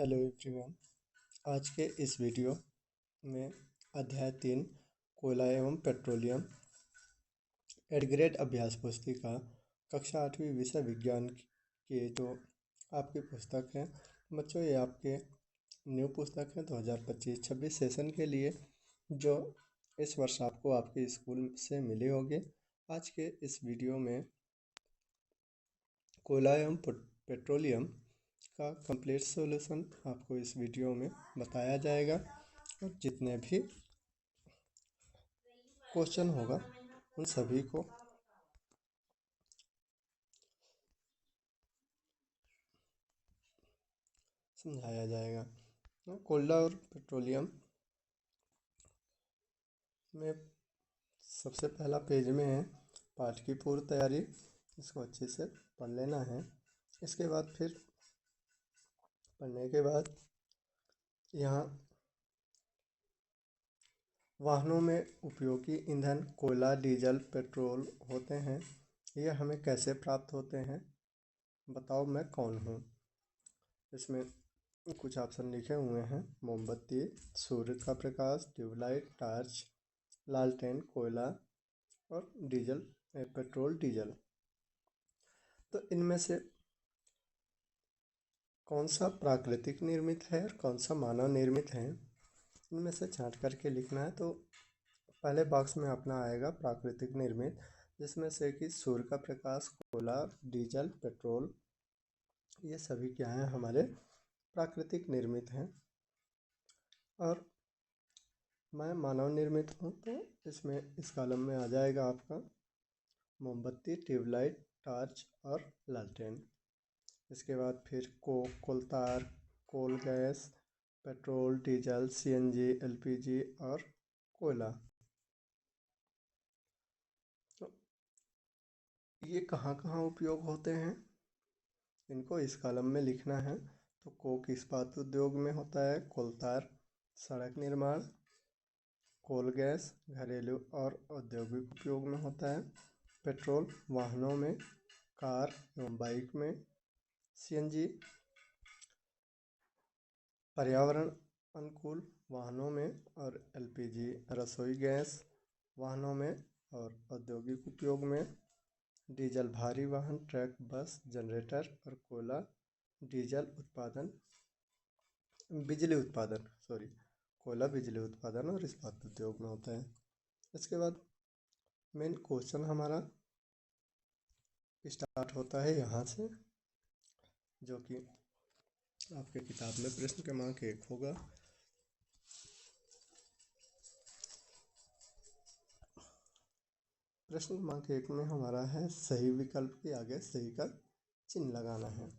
Hello everyone. आज के इस वीडियो में अध्याय 3 कोयला एवं पेट्रोलियम एड ग्रेड अभ्यास पुस्तिका कक्षा 8वीं विषय विज्ञान की जो आपकी पुस्तक है बच्चों, ये आपके न्यू पुस्तक है 2025-26 सेशन के लिए, जो इस वर्ष आपको आपके स्कूल से मिली होगी। आज के इस वीडियो में कोयला एवं पेट्रोलियम का कंप्लीट सॉल्यूशन आपको इस वीडियो में बताया जाएगा और जितने भी क्वेश्चन होगा उन सभी को समझाया जाएगा। कोयला और पेट्रोलियम में सबसे पहला पेज में है पाठ की पूर्व तैयारी, इसको अच्छे से पढ़ लेना है। इसके बाद फिर पढ़ने के बाद यहाँ वाहनों में उपयोगी ईंधन कोयला, डीजल, पेट्रोल होते हैं। ये हमें कैसे प्राप्त होते हैं, बताओ मैं कौन हूँ। इसमें कुछ ऑप्शन लिखे हुए हैं: मोमबत्ती, सूर्य का प्रकाश, ट्यूबलाइट, टार्च, लालटेन, कोयला और डीजल, पेट्रोल, डीजल। तो इनमें से कौन सा प्राकृतिक निर्मित है और कौन सा मानव निर्मित है, इनमें से छांट करके लिखना है। तो पहले बॉक्स में अपना आएगा प्राकृतिक निर्मित, जिसमें से कि सूर्य का प्रकाश, कोयला, डीजल, पेट्रोल, ये सभी क्या हैं, हमारे प्राकृतिक निर्मित हैं। और मैं मानव निर्मित हूँ, तो इसमें इस कॉलम में आ जाएगा आपका मोमबत्ती, ट्यूबलाइट, टार्च और लालटेन। इसके बाद फिर कोलतार, coal gas, petrol, diesel, CNG, LPG और कोयला। तो ये कहाँ कहाँ उपयोग होते हैं, इनको इस कॉलम में लिखना है। तो कोक इस्पात उद्योग में होता है, कोलतार सड़क निर्माण, कोल गैस घरेलू और औद्योगिक उपयोग में होता है, पेट्रोल वाहनों में, कार एवं बाइक में, सीएनजी पर्यावरण अनुकूल वाहनों में और एलपीजी रसोई गैस वाहनों में और औद्योगिक उपयोग में, डीजल भारी वाहन, ट्रक, बस, जनरेटर और कोयला डीजल उत्पादन कोयला बिजली उत्पादन और इस्पात उद्योग में होता है। इसके बाद मेन क्वेश्चन हमारा स्टार्ट होता है यहाँ से, जो कि आपके किताब में प्रश्न क्रमांक 1 होगा। प्रश्न क्रमांक 1 में हमारा है सही विकल्प के आगे सही का चिन्ह लगाना है।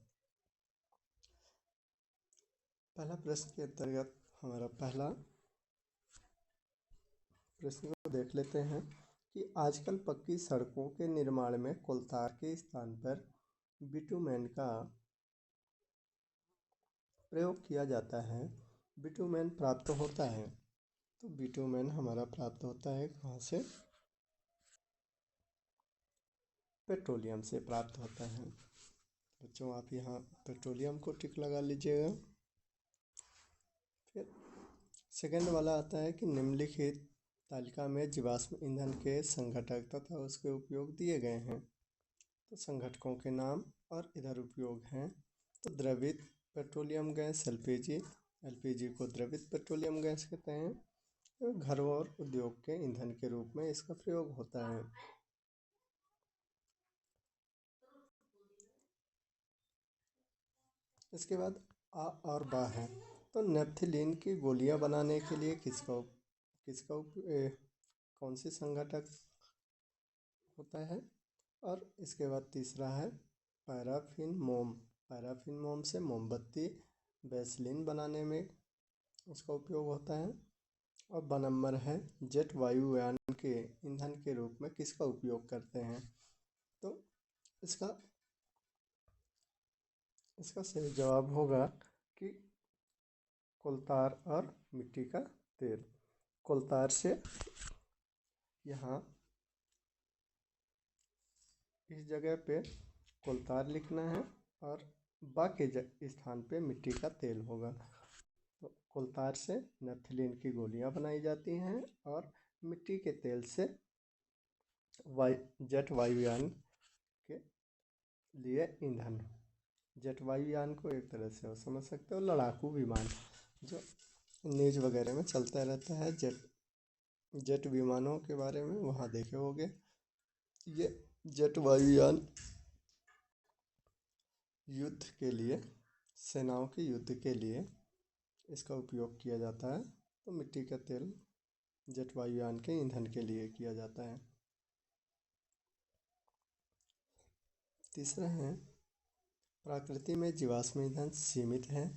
पहला प्रश्न के अंतर्गत हमारा पहला प्रश्न को देख लेते हैं कि आजकल पक्की सड़कों के निर्माण में कोलतार के स्थान पर बिटुमेन का प्रयोग किया जाता है। बिटुमेन प्राप्त होता है, तो बिटुमेन हमारा प्राप्त होता है कहाँ से, पेट्रोलियम से प्राप्त होता है। बच्चों आप यहाँ पेट्रोलियम को टिक लगा लीजिएगा। फिर सेकंड वाला आता है कि निम्नलिखित तालिका में जीवाश्म ईंधन के संघटक तथा उसके उपयोग दिए गए हैं। तो संघटकों के नाम और इधर उपयोग हैं। तो द्रवित पेट्रोलियम गैस एलपीजी को द्रवित पेट्रोलियम गैस कहते हैं। तो घरों और उद्योग के ईंधन के रूप में इसका प्रयोग होता है। इसके बाद आ और बा है। तो नेप्थिलीन की गोलियां बनाने के लिए कौन सी संघटक होता है। और इसके बाद तीसरा है पैराफिन मोम से मोमबत्ती वैसलीन बनाने में उसका उपयोग होता है। और ब नंबर है जेट वायुयान के ईंधन के रूप में किसका उपयोग करते हैं। तो इसका सही जवाब होगा कि कोलतार और मिट्टी का तेल। कोलतार से यहाँ इस जगह पे कोलतार लिखना है और बाकी स्थान पे मिट्टी का तेल होगा। तो कोलतार से नैप्थलीन की गोलियां बनाई जाती हैं और मिट्टी के तेल से जेट वायुयान के लिए ईंधन। जेट वायुयान को एक तरह से आप समझ सकते हो लड़ाकू विमान, जो न्यूज वगैरह में चलता रहता है। जेट विमानों के बारे में वहाँ देखे होंगे। ये जेट वायुयान युद्ध के लिए, सेनाओं के युद्ध के लिए इसका उपयोग किया जाता है। तो मिट्टी का तेल जेट वायुयान के ईंधन के लिए किया जाता है। तीसरा है, प्रकृति में जीवाश्म ईंधन सीमित है,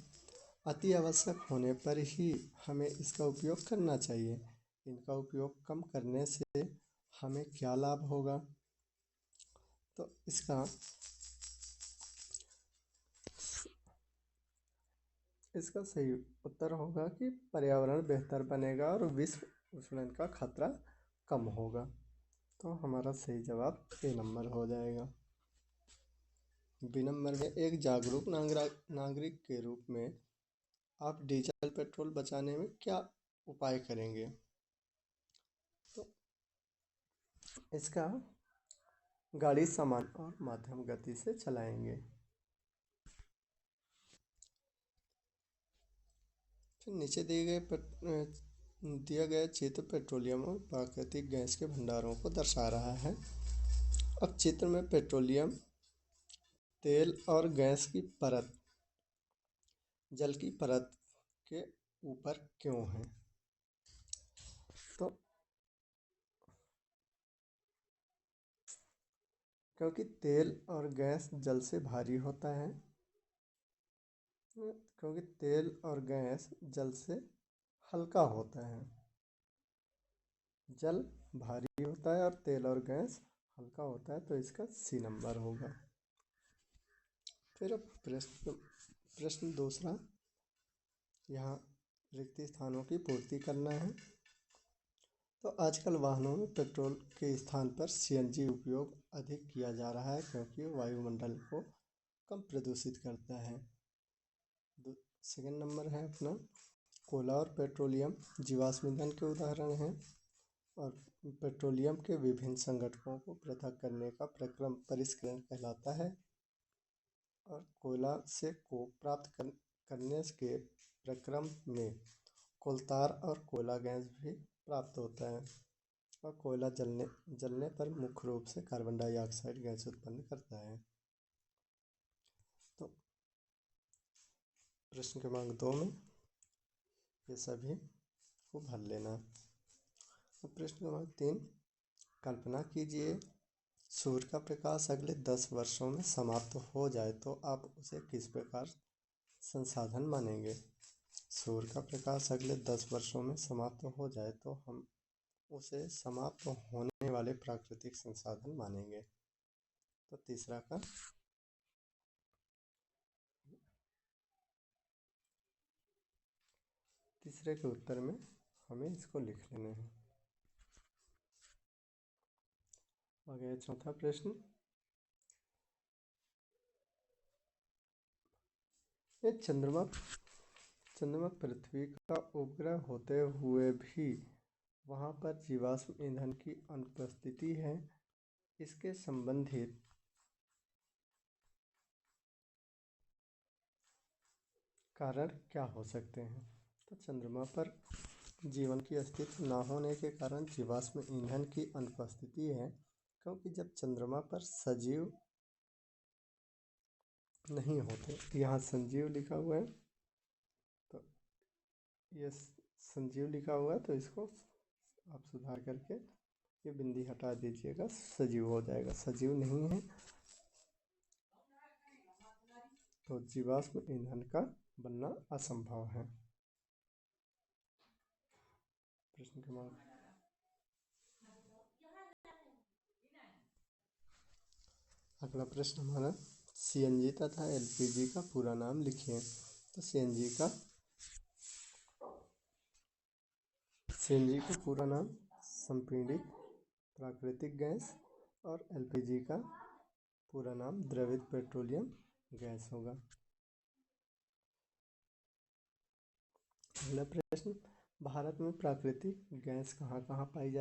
अति आवश्यक होने पर ही हमें इसका उपयोग करना चाहिए। इनका उपयोग कम करने से हमें क्या लाभ होगा? तो इसका सही उत्तर होगा कि पर्यावरण बेहतर बनेगा और विश्व उष्णन का खतरा कम होगा। तो हमारा सही जवाब ए नंबर हो जाएगा। बी नंबर में, एक जागरूक नागरिक के रूप में आप डीजल पेट्रोल बचाने में क्या उपाय करेंगे? तो इसका गाड़ी सामान और मध्यम गति से चलाएंगे। फिर नीचे दिया गया चित्र पेट्रोलियम और प्राकृतिक गैस के भंडारों को दर्शा रहा है। अब चित्र में पेट्रोलियम, तेल और गैस की परत जल की परत के ऊपर क्यों है? तो क्योंकि तेल और गैस जल से भारी होता है। क्योंकि तेल और गैस जल से हल्का होता है। जल भारी होता है और तेल और गैस हल्का होता है, तो इसका सी नंबर होगा। फिर अब प्रश्न दूसरा, यहाँ रिक्त स्थानों की पूर्ति करना है। तो आजकल वाहनों में पेट्रोल के स्थान पर सीएनजी उपयोग अधिक किया जा रहा है, क्योंकि वायुमंडल को कम प्रदूषित करता है। सेकंड नंबर है अपना, कोयला और पेट्रोलियम जीवाश्म ईंधन के उदाहरण हैं और पेट्रोलियम के विभिन्न संगठनों को पृथक करने का प्रक्रम परिष्करण कहलाता है। और कोयला से कोक प्राप्त करने के प्रक्रम में कोलतार और कोयला गैस भी प्राप्त होता है। और कोयला जलने पर मुख्य रूप से कार्बन डाइऑक्साइड गैस उत्पन्न करता है। तो प्रश्न क्रमांक 2 में ये सभी को भर लेना। अब प्रश्न क्रमांक 3, कल्पना कीजिए सूर्य का प्रकाश अगले 10 वर्षों में समाप्त हो जाए तो आप उसे किस प्रकार संसाधन मानेंगे? सूर्य का प्रकाश अगले 10 वर्षों में समाप्त हो जाए तो हम उसे समाप्त होने वाले प्राकृतिक संसाधन मानेंगे। तो तीसरा का तीसरे के उत्तर में हमें इसको लिख लेना है। आगे चौथा प्रश्न, ये चंद्रमा पृथ्वी का उपग्रह होते हुए भी वहाँ पर जीवाश्म ईंधन की अनुपस्थिति है। इसके संबंधित कारण क्या हो सकते हैं? तो चंद्रमा पर जीवन की अस्तित्व न होने के कारण जीवाश्म ईंधन की अनुपस्थिति है, क्योंकि जब चंद्रमा पर सजीव नहीं होते, यहाँ संजीव लिखा हुआ है, तो ये संजीव लिखा हुआ है, तो इसको आप सुधार करके ये बिंदी हटा दीजिएगा, सजीव हो जाएगा। सजीव नहीं है तो जीवाश्म ईंधन का बनना असंभव है। प्रश्न क्रमांक अगला प्रश्न हमारा, सीएनजी तथा एलपीजी का पूरा नाम लिखिए। तो सीएनजी का पूरा नाम संपीड़ित प्राकृतिक गैस और एलपीजी का पूरा नाम द्रवित पेट्रोलियम गैस होगा। अगला प्रश्न, भारत में प्राकृतिक गैस कहाँ कहाँ पाई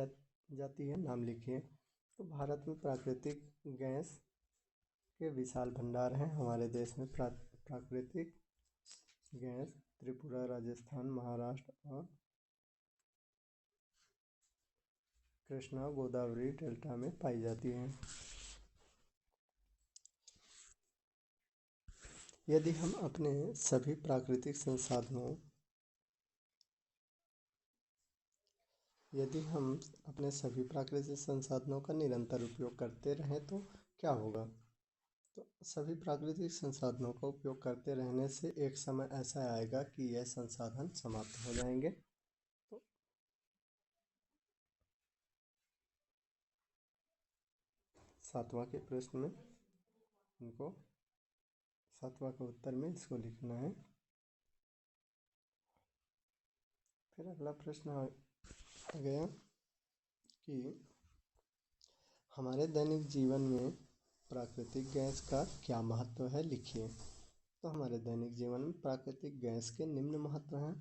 जाती है, नाम लिखिए। तो भारत में प्राकृतिक गैस के विशाल भंडार हैं। हमारे देश में प्राकृतिक गैस त्रिपुरा, राजस्थान, महाराष्ट्र और कृष्णा गोदावरी डेल्टा में पाई जाती हैं। यदि हम अपने सभी प्राकृतिक संसाधनों का निरंतर उपयोग करते रहें तो क्या होगा। तो सभी प्राकृतिक संसाधनों का उपयोग करते रहने से एक समय ऐसा आएगा कि यह संसाधन समाप्त हो जाएंगे। तो सातवां के प्रश्न में इनको सातवां का उत्तर में इसको लिखना है। फिर अगला प्रश्न आ गया कि हमारे दैनिक जीवन में प्राकृतिक गैस का क्या महत्व है, लिखिए। तो हमारे दैनिक जीवन में प्राकृतिक गैस के निम्न महत्व हैं।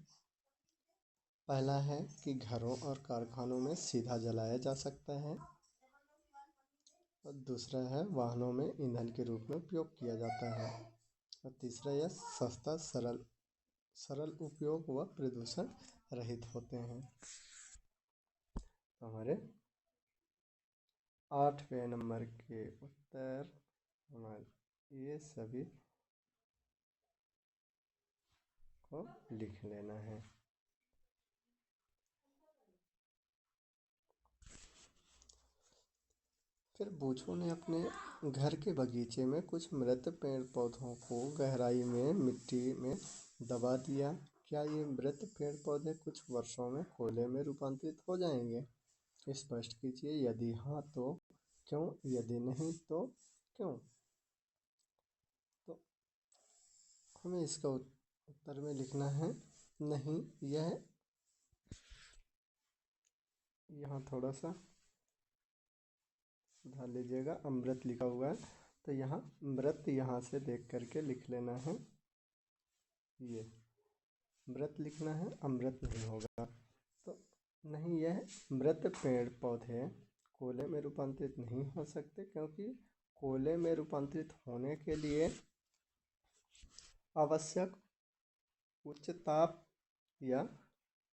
पहला है कि घरों और कारखानों में सीधा जलाया जा सकता है, और दूसरा है वाहनों में ईंधन के रूप में उपयोग किया जाता है, और तीसरा यह सस्ता, सरल उपयोग व प्रदूषण रहित होते हैं। तो हमारे 8वें नंबर के उत्तर हमारे ये सभी को लिख लेना है। फिर बूचों ने अपने घर के बगीचे में कुछ मृत पेड़ पौधों को गहराई में मिट्टी में दबा दिया। क्या ये मृत पेड़ पौधे कुछ वर्षों में कोयले में रूपांतरित हो जाएंगे? स्पष्ट कीजिए। यदि हाँ तो क्यों, यदि नहीं तो क्यों? तो हमें इसका उत्तर में लिखना है नहीं। यह यहाँ थोड़ा सा सुधार लीजिएगा, अमृत लिखा हुआ है तो यहाँ मृत यहाँ से देख करके लिख लेना है। ये मृत लिखना है, अमृत नहीं होगा। तो नहीं, यह मृत पेड़ पौधे कोयले में रूपांतरित नहीं हो सकते, क्योंकि कोयले में रूपांतरित होने के लिए आवश्यक उच्च ताप या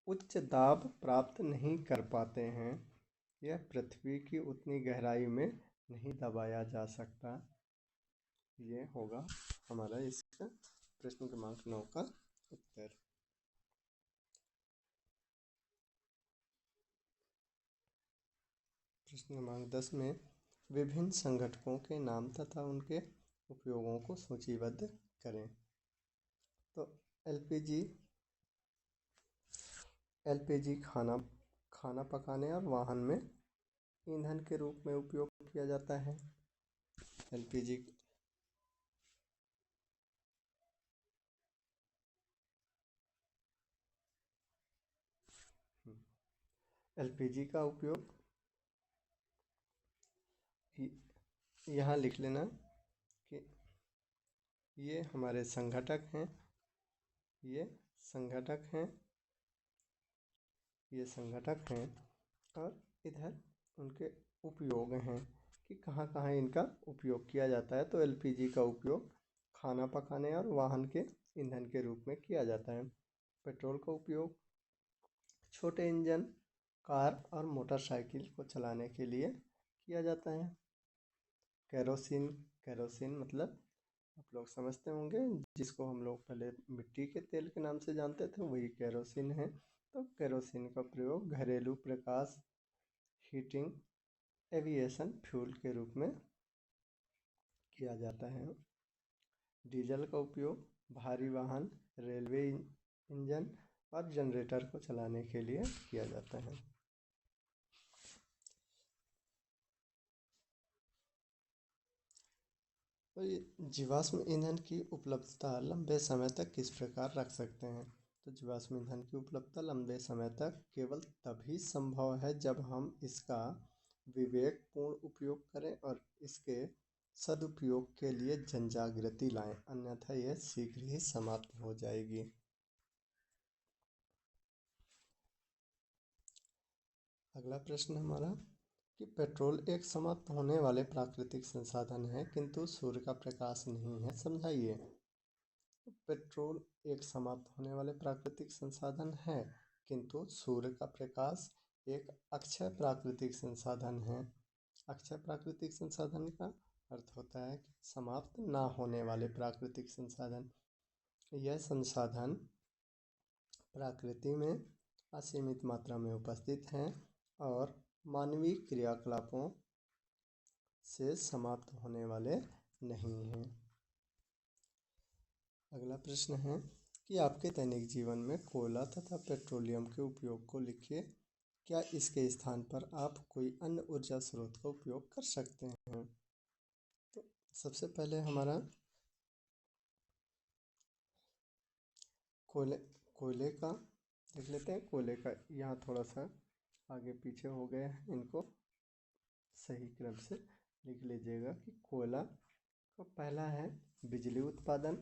उच्च दाब प्राप्त नहीं कर पाते हैं। यह पृथ्वी की उतनी गहराई में नहीं दबाया जा सकता। ये होगा हमारा इसका प्रश्न क्रमांक 9 का उत्तर। प्रश्न क्रमांक 10 में विभिन्न संगठकों के नाम तथा उनके उपयोगों को सूचीबद्ध करें। तो एलपीजी खाना पकाने और वाहन में ईंधन के रूप में उपयोग किया जाता है। एलपीजी का उपयोग यहाँ लिख लेना कि ये हमारे संघटक हैं, ये संघटक हैं और इधर उनके उपयोग हैं कि कहाँ कहाँ इनका उपयोग किया जाता है। तो एलपीजी का उपयोग खाना पकाने और वाहन के ईंधन के रूप में किया जाता है। पेट्रोल का उपयोग छोटे इंजन, कार और मोटरसाइकिल को चलाने के लिए किया जाता है। केरोसिन मतलब आप लोग समझते होंगे, जिसको हम लोग पहले मिट्टी के तेल के नाम से जानते थे, वही केरोसिन है। तो केरोसिन का प्रयोग घरेलू प्रकाश, हीटिंग, एविएशन फ्यूल के रूप में किया जाता है। डीजल का उपयोग भारी वाहन, रेलवे इंजन और जनरेटर को चलाने के लिए किया जाता है। तो ये जीवाश्म ईंधन की उपलब्धता लंबे समय तक किस प्रकार रख सकते हैं। तो जीवाश्म ईंधन की उपलब्धता लंबे समय तक केवल तभी संभव है जब हम इसका विवेकपूर्ण उपयोग करें और इसके सदुपयोग के लिए जनजागृति लाएं, अन्यथा यह शीघ्र ही समाप्त हो जाएगी। अगला प्रश्न हमारा कि पेट्रोल एक समाप्त होने वाले प्राकृतिक संसाधन है किंतु सूर्य का प्रकाश नहीं है, समझाइए। पेट्रोल एक समाप्त होने वाले प्राकृतिक संसाधन है किंतु सूर्य का प्रकाश एक अक्षय प्राकृतिक संसाधन है। अक्षय प्राकृतिक संसाधन का अर्थ होता है कि समाप्त ना होने वाले प्राकृतिक संसाधन। यह संसाधन प्रकृति में असीमित मात्रा में उपस्थित हैं और मानवीय क्रियाकलापों से समाप्त होने वाले नहीं हैं। अगला प्रश्न है कि आपके दैनिक जीवन में कोयला तथा पेट्रोलियम के उपयोग को लिखिए। क्या इसके स्थान पर आप कोई अन्य ऊर्जा स्रोत का उपयोग कर सकते हैं? तो सबसे पहले हमारा कोयले का देख लेते हैं। कोयले का यहाँ थोड़ा सा आगे पीछे हो गए हैं, इनको सही क्रम से लिख लीजिएगा कि कोयला का पहला है बिजली उत्पादन।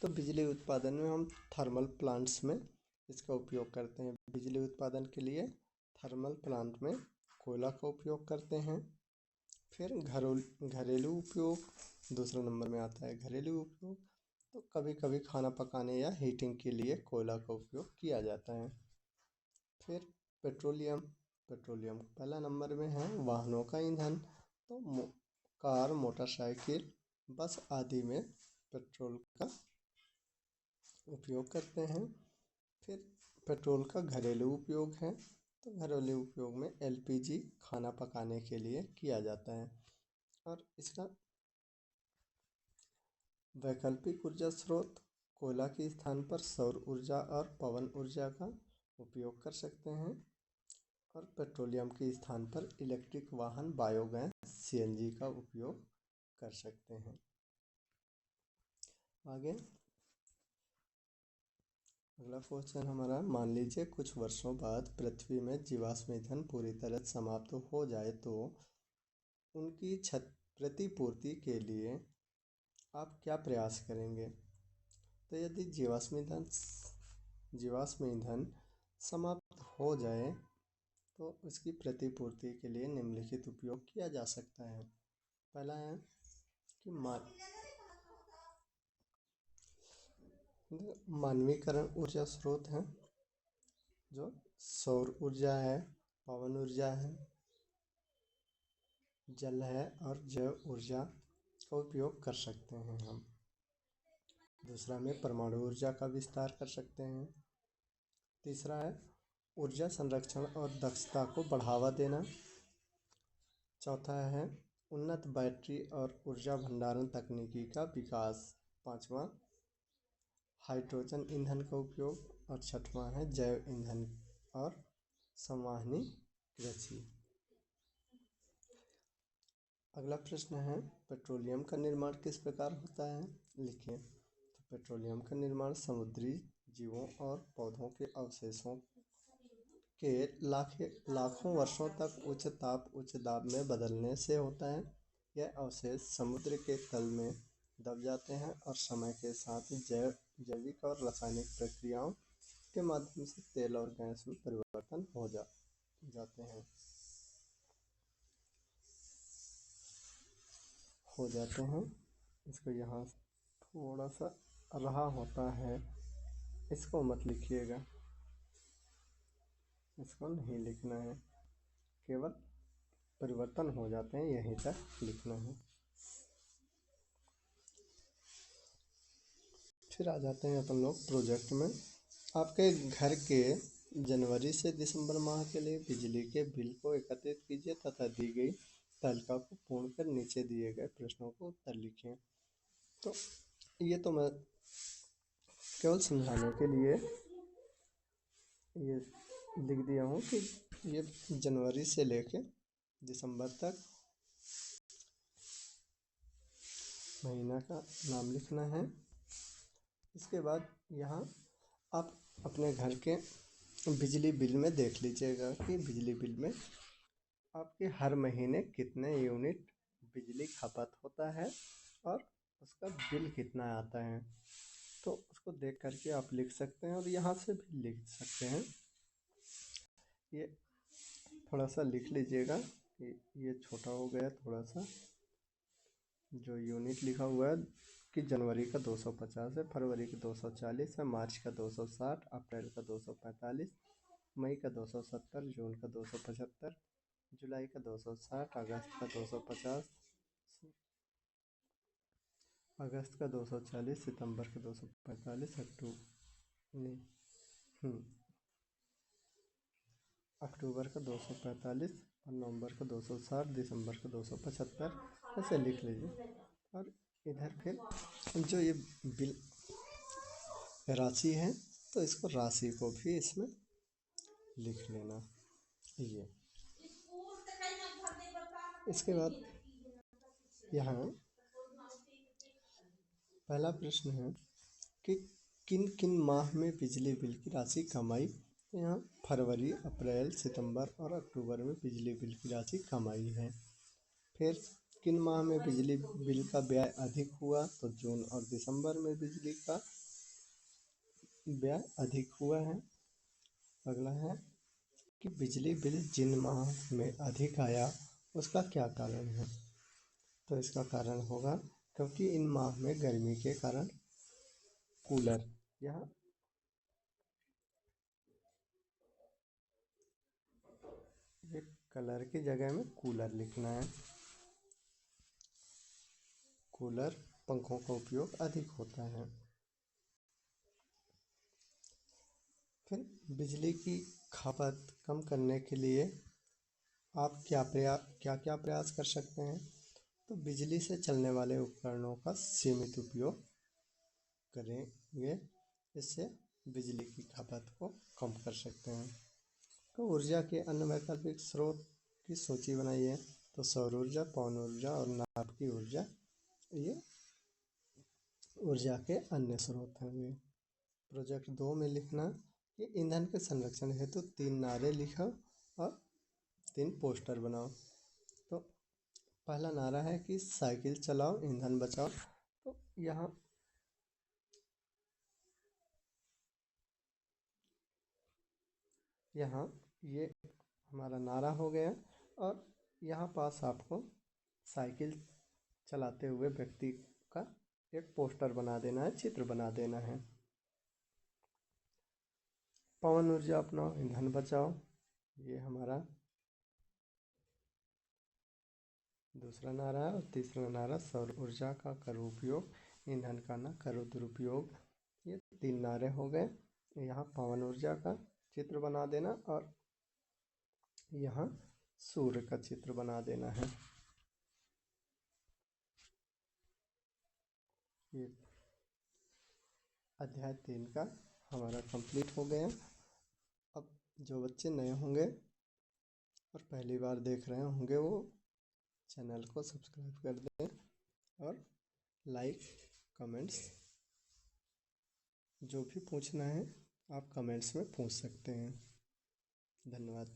तो बिजली उत्पादन में हम थर्मल प्लांट्स में इसका उपयोग करते हैं। बिजली उत्पादन के लिए थर्मल प्लांट में कोयला का उपयोग करते हैं। फिर घरेलू उपयोग दूसरे नंबर में आता है। घरेलू उपयोग तो कभी कभी खाना पकाने या हीटिंग के लिए कोयला का उपयोग किया जाता है। फिर पेट्रोलियम पहला नंबर में है वाहनों का ईंधन। तो कार, मोटरसाइकिल, बस आदि में पेट्रोल का उपयोग करते हैं। फिर पेट्रोल का घरेलू उपयोग है। तो घरेलू उपयोग में एलपीजी खाना पकाने के लिए किया जाता है। और इसका वैकल्पिक ऊर्जा स्रोत कोयला के स्थान पर सौर ऊर्जा और पवन ऊर्जा का उपयोग कर सकते हैं। और पेट्रोलियम के स्थान पर इलेक्ट्रिक वाहन, बायोगैस, सीएनजी का उपयोग कर सकते हैं। आगे अगला क्वेश्चन हमारा, मान लीजिए कुछ वर्षों बाद पृथ्वी में जीवाश्म ईंधन पूरी तरह समाप्त हो जाए तो उनकी प्रतिपूर्ति के लिए आप क्या प्रयास करेंगे? तो यदि जीवाश्म ईंधन समाप्त हो जाए तो उसकी प्रतिपूर्ति के लिए निम्नलिखित उपयोग किया जा सकता है। पहला है कि मानवीकरण ऊर्जा स्रोत हैं, जो सौर ऊर्जा है, पवन ऊर्जा है, जल है और जैव ऊर्जा का उपयोग कर सकते हैं हम। दूसरा में परमाणु ऊर्जा का विस्तार कर सकते हैं। तीसरा है ऊर्जा संरक्षण और दक्षता को बढ़ावा देना। चौथा है उन्नत बैटरी और ऊर्जा भंडारण तकनीकी का विकास। पांचवा हाइड्रोजन ईंधन का उपयोग। और छठवां है जैव ईंधन और संवहनी कृषि। अगला प्रश्न है पेट्रोलियम का निर्माण किस प्रकार होता है, लिखिए। तो पेट्रोलियम का निर्माण समुद्री जीवों और पौधों के अवशेषों के लाखों वर्षों तक उच्च दाब में बदलने से होता है। यह अवशेष समुद्र के तल में दब जाते हैं और समय के साथ जैविक और रासायनिक प्रक्रियाओं के माध्यम से तेल और गैस में परिवर्तन हो जाते हैं। इसको यहाँ थोड़ा सा रहा होता है, इसको मत लिखिएगा, इसको नहीं लिखना है, केवल परिवर्तन हो जाते हैं यहीं तक लिखना है। फिर आ जाते हैं अपन लोग प्रोजेक्ट में। आपके घर के जनवरी से दिसंबर माह के लिए बिजली के बिल को एकत्रित कीजिए तथा दी गई तालिका को पूर्ण कर नीचे दिए गए प्रश्नों को उत्तर लिखें। तो ये तो मैं केवल समझाने के लिए ये लिख दिया हूँ कि ये जनवरी से लेके दिसंबर तक महीना का नाम लिखना है। इसके बाद यहाँ आप अपने घर के बिजली बिल में देख लीजिएगा कि बिजली बिल में आपके हर महीने कितने यूनिट बिजली खपत होता है और उसका बिल कितना आता है। तो उसको देख करके आप लिख सकते हैं और यहाँ से भी लिख सकते हैं। ये थोड़ा सा लिख लीजिएगा कि ये छोटा हो गया थोड़ा सा। जो यूनिट लिखा हुआ है कि जनवरी का 250 है, फरवरी का 240 है, मार्च का 260, अप्रैल का 245, मई का 270, जून का 275, जुलाई का 260, अगस्त का 250, अगस्त का 240, सितंबर का 245, अक्टूबर का 245 और नवंबर का 260, दिसंबर का 275, ऐसे लिख लीजिए। और इधर फिर जो ये बिल राशि है तो इसको राशि को भी इसमें लिख लेना। ये इसके बाद यहाँ पहला प्रश्न है कि किन किन माह में बिजली बिल की राशि कम आई। तो यहाँ फरवरी, अप्रैल, सितंबर और अक्टूबर में बिजली बिल की राशि कम आई है। फिर किन माह में बिजली बिल का व्यय अधिक हुआ। तो जून और दिसंबर में बिजली का व्यय अधिक हुआ है। अगला है कि बिजली बिल जिन माह में अधिक आया उसका क्या कारण है। तो इसका कारण होगा क्योंकि इन माह में गर्मी के कारण कूलर, यहाँ ये कलर की जगह में कूलर लिखना है। कूलर पंखों का उपयोग अधिक होता है। फिर बिजली की खपत कम करने के लिए आप क्या क्या प्रयास कर सकते हैं। तो बिजली से चलने वाले उपकरणों का सीमित उपयोग करेंगे, इससे बिजली की खपत को कम कर सकते हैं। तो ऊर्जा के अन्य वैकल्पिक स्रोत की सूची बनाइए। तो सौर ऊर्जा, पवन ऊर्जा और नाभ की ऊर्जा ये ऊर्जा के अन्य स्रोत होंगे। प्रोजेक्ट 2 में लिखना कि ईंधन के संरक्षण हेतु 3 नारे लिखो और 3 पोस्टर बनाओ। तो पहला नारा है कि साइकिल चलाओ ईंधन बचाओ। तो यहाँ ये हमारा नारा हो गया। और यहाँ पास आपको साइकिल चलाते हुए व्यक्ति का एक पोस्टर बना देना है, चित्र बना देना है। पवन ऊर्जा अपनाओ ईंधन बचाओ, ये हमारा दूसरा नारा है। और तीसरा नारा सौर ऊर्जा का करो उपयोग, ईंधन का न करो दुरुपयोग। ये 3 नारे हो गए। यहाँ पवन ऊर्जा का चित्र बना देना और यहाँ सूर्य का चित्र बना देना है। ये अध्याय 3 का हमारा कंप्लीट हो गया। अब जो बच्चे नए होंगे और पहली बार देख रहे होंगे वो चैनल को सब्सक्राइब कर दें और लाइक कमेंट्स जो भी पूछना है आप कमेंट्स में पूछ सकते हैं। धन्यवाद।